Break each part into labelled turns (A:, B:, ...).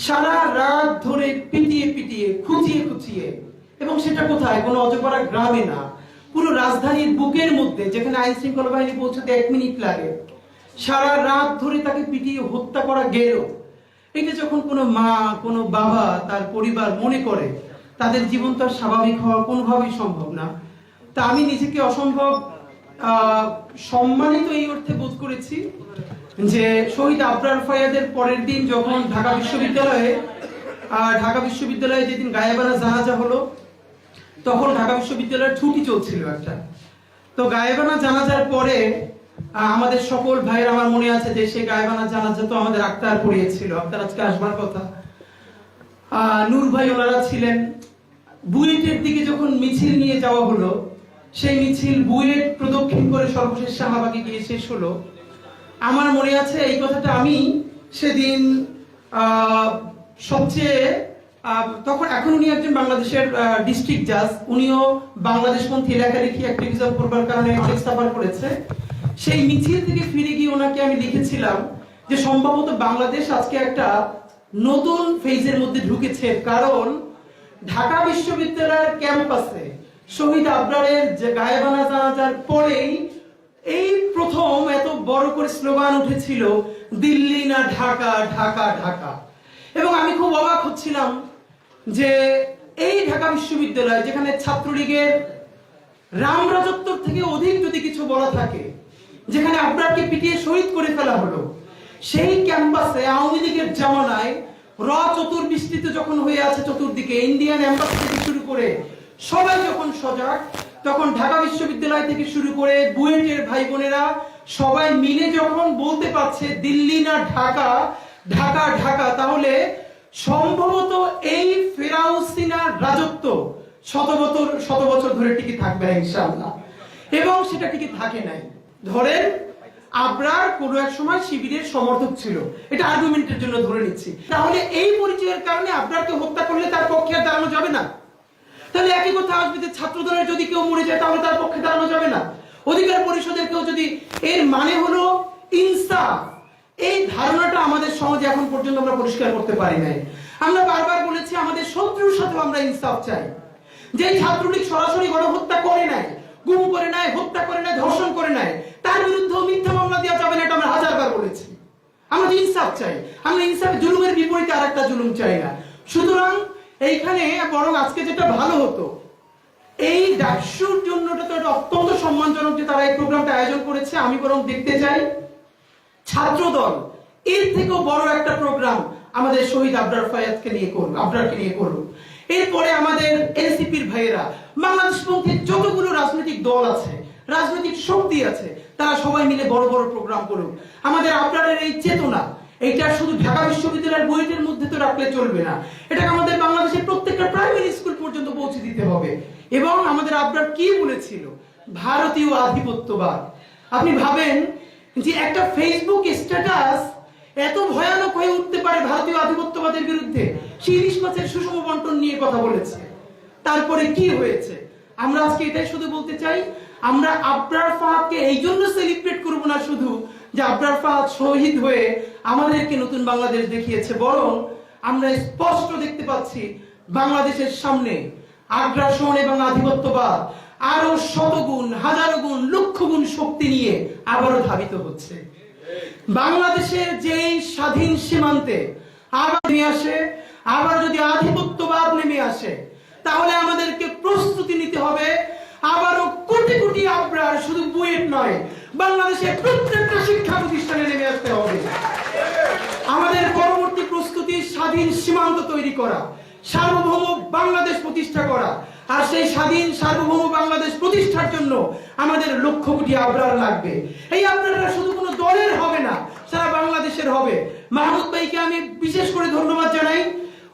A: সারা রাত ধরে পিটিয়ে পিটিয়ে খুঁচিয়ে খুঁচিয়ে, এবং সেটা কোথায়, কোনো অজপাড়া গ্রামে না, পুরো রাজধানীর বুকের মধ্যে, যেখানে আইন শৃঙ্খলা বাহিনী পৌঁছতে 1 মিনিট লাগে, সারা রাত ধরে তাকে পিটিয়ে হত্যা করা গেল। এটা যখন কোনো মা, কোনো বাবা, তার পরিবার মনে করে, তাদের জীবন তো আর স্বাভাবিক হওয়া কোনোভাবেই সম্ভব না। তা আমি নিজেকে অসম্ভব সম্মানিত এই অর্থে বোধ করেছি যে শহীদ আবরার ফায়াদের পরের দিন যখন ঢাকা বিশ্ববিদ্যালয়ে যেদিন গায়েবানা জানাজা হলো, তখন ঢাকা বিশ্ববিদ্যালয়ের ছুটি চলছিল একটা। তো গায়েবানা জানাজার পরে আমাদের সকল ভাইয়ের, আমার মনে আছে যে সেই গায়েবানা জানাজা তো আমাদের আক্তার পড়িয়েছিল, আক্তার আজকে আসবার কথা, নূর ভাই ওনারা ছিলেন। বুয়েটের দিকে যখন মিছিল নিয়ে যাওয়া হলো, সেই মিছিল বুয়েট প্রদক্ষিণ করে সর্বশেষ শাহবাগে গিয়ে শেষ হলো। আমার মনে আছে এই কথাটা আমি সেদিন সবচেয়ে তখন, এখন উনি একজন বাংলাদেশের ডিস্ট্রিক্ট জাজ, উনিও বাংলাদেশপন্থী লেখালেখি অ্যাক্টিভিজম করবার কারণে অনেক সাফার করেছে। সেই মিছিল থেকে ফিরে গিয়ে ওনাকে আমি লিখেছিলাম যে সম্ভবত বাংলাদেশ আজকে একটা নতুন ফেজের মধ্যে ঢুকেছে, কারণ ঢাকা বিশ্ববিদ্যালয়ের ক্যাম্পাসে শহীদ আবরারের যে গায়েবানা জানাজার পরেই এই প্রথম এত বড় করে স্লোগান উঠেছিল, দিল্লি না ঢাকা, ঢাকা ঢাকা। এবং আমি খুব অবাক হচ্ছিলাম যে এই ঢাকা বিশ্ববিদ্যালয়, যেখানে ছাত্রলীগের রামরাজত্ব থেকে অধিক যদি কিছু বলা থাকে, যেখানে আবরারকে পিটিয়ে শহীদ করে ফেলা হলো, সেই ক্যাম্পাসে আওয়ামী লীগের জামানায় চতুর্বৃষ্টিতে যখন হয়ে আছে চতুর্দিকে, ইন্ডিয়ান এম্বাসি থেকে শুরু করে সবাই যখন সজাগ, তখন ঢাকা বিশ্ববিদ্যালয় থেকে শুরু করে বুয়েটের ভাই বোনেরা সবাই মিলে যখন বলতে পারছে দিল্লি না ঢাকা, ঢাকা ঢাকা, তাহলে সম্ভবত এই ফেরাউসিনা রাজত্ব শত বছর ধরে টিকে থাকবে ইনশাআল্লাহ। এবং সেটা টিকে থাকে নাই। ধরেন আবরার কোনো এক সময় শিবিরের সমর্থক ছিল, এটা আর্গুমেন্টের জন্য ধরে নিচ্ছি, তাহলে এই পরিচয়ের কারণে আবরারকে হত্যা করলে তার পক্ষে আর দাঁড়ানো যাবে না। তাহলে একই কথা আসবে যে ছাত্রদলের যদি কেউ মরে যায় তাহলে তার পক্ষে দাঁড়ানো যাবে না। অধিকার পরিষদের কেউ যদি, এর মানে হলো ইনসাফ। এই ধারণাটা আমাদের সমাজে এখন পর্যন্ত আমরা পরিষ্কার করতে পারি নাই। আমরা বারবার বলেছি আমাদের শত্রুর সাথেও আমরা ইনসাফ চাই। যে ছাত্রলীগ সরাসরি গণহত্যা করে নাই, গুম করে নাই, হত্যা করে নাই, ধর্ষণ করে নাই, তার বিরুদ্ধে মিথ্যা মামলা দেওয়া যাবে না, এটা আমরা হাজারবার বলেছি। আমরা ইনসাফ চাই, আমরা ইনসাফ, জুলুমের বিপরীতে আরেকটা জুলুম চাই না। সুতরাং এইখানে বরং আজকে যেটা ভালো হতো, এই ডাকসুর জন্য তো এটা অত্যন্ত সম্মানজনক যে তারা এই প্রোগ্রামটা আয়োজন করেছে। আমি বরং দেখতে চাই ছাত্রদল এর থেকেও বড় একটা প্রোগ্রাম আমাদের শহীদ আবরার ফায়াদকে নিয়ে করুন, আবরারকে নিয়ে করুন। এরপরে আমাদের এনসিপির ভাইয়েরা, বাংলাদেশপন্থী যতগুলো রাজনৈতিক দল আছে, রাজনৈতিক শক্তি আছে, তারা সবাই মিলে বড় বড় প্রোগ্রাম করুন। আমাদের আবরারের এই চেতনা, এইটা শুধু ঢাকা বিশ্ববিদ্যালয়ের বুয়েটের মধ্যে তো রাখলে চলবে না, এটাকে আমাদের বাংলাদেশের প্রত্যেকটা প্রাইমারি স্কুল পর্যন্ত পৌঁছে দিতে হবে। এবং আমাদের আবরার কি বলেছিল, ভারতীয় আধিপত্যবাদ। আপনি ভাবেন যে একটা ফেসবুক স্ট্যাটাস এত ভয়ানক হয়ে উঠতে পারে ভারতীয় আধিপত্যবাদের বিরুদ্ধে। সে ইলিশ মাছের সুষম বন্টন নিয়ে কথা বলেছে, তারপরে কি হয়েছে। আমরা আজকে এটাই শুধু বলতে চাই, আমরা আবরার ফাহাদকে এই জন্য সেলিব্রেট করবো না শুধু যে আবরার ফাহাদ শহীদ হয়ে আমাদেরকে নতুন বাংলাদেশ দেখিয়েছে, বরং আমরা স্পষ্ট দেখতে পাচ্ছি বাংলাদেশের সামনে আগ্রাসন এবং আধিপত্যবাদ আরো শতগুণ, হাজারো গুণ, লক্ষ গুণ শক্তি নিয়ে আবারও ধাবিত হচ্ছে। বাংলাদেশের যেই স্বাধীন সীমান্তে আবার নেমে আসে, আবার যদি আধিপত্যবাদ নেমে আসে, তাহলে আমাদেরকে প্রস্তুতি নিতে হবে আবারও কোটি কোটি আবরার, শুধু বুয়েট নয়, বাংলাদেশের প্রত্যেকটা শিক্ষা প্রতিষ্ঠানে নেমে আসতে হবে। আমাদের পরবর্তী প্রস্তুতি স্বাধীন সীমান্ত তৈরি করা, সার্বভৌম বাংলাদেশ প্রতিষ্ঠা করা। আর সেই স্বাধীন সার্বভৌম বাংলাদেশ প্রতিষ্ঠার জন্য আমাদের লক্ষ কোটি আবরার লাগবে। এই আবরাররা শুধু কোনো দলের হবে না, সারা বাংলাদেশের হবে। মাহমুদ ভাইকে আমি বিশেষ করে ধন্যবাদ জানাই।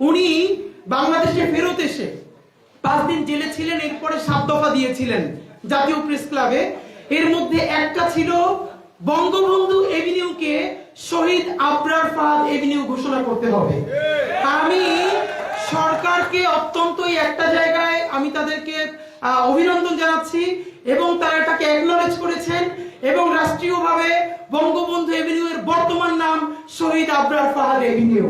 A: উনি বাংলাদেশে ফেরত এসে 5 দিন জেলে ছিলেন, এরপরে 7 দফা দিয়েছিলেন জাতীয় প্রেস ক্লাবে। এর মধ্যে একটা ছিল বঙ্গবন্ধু এভিনিউকে শহীদ আবরার ফাহাদ এভিনিউ ঘোষণা করতে হবে। আমি সরকারকে অত্যন্ত একটা জায়গায় আমি তাদেরকে অভিনন্দন জানাচ্ছি, এবং তারা এটাকে অ্যাকনলেজ করেছেন, এবং রাষ্ট্রীয়ভাবে বঙ্গবন্ধু এভিনিউ এর বর্তমান নাম শহীদ আবরার ফাহাদ এভিনিউ।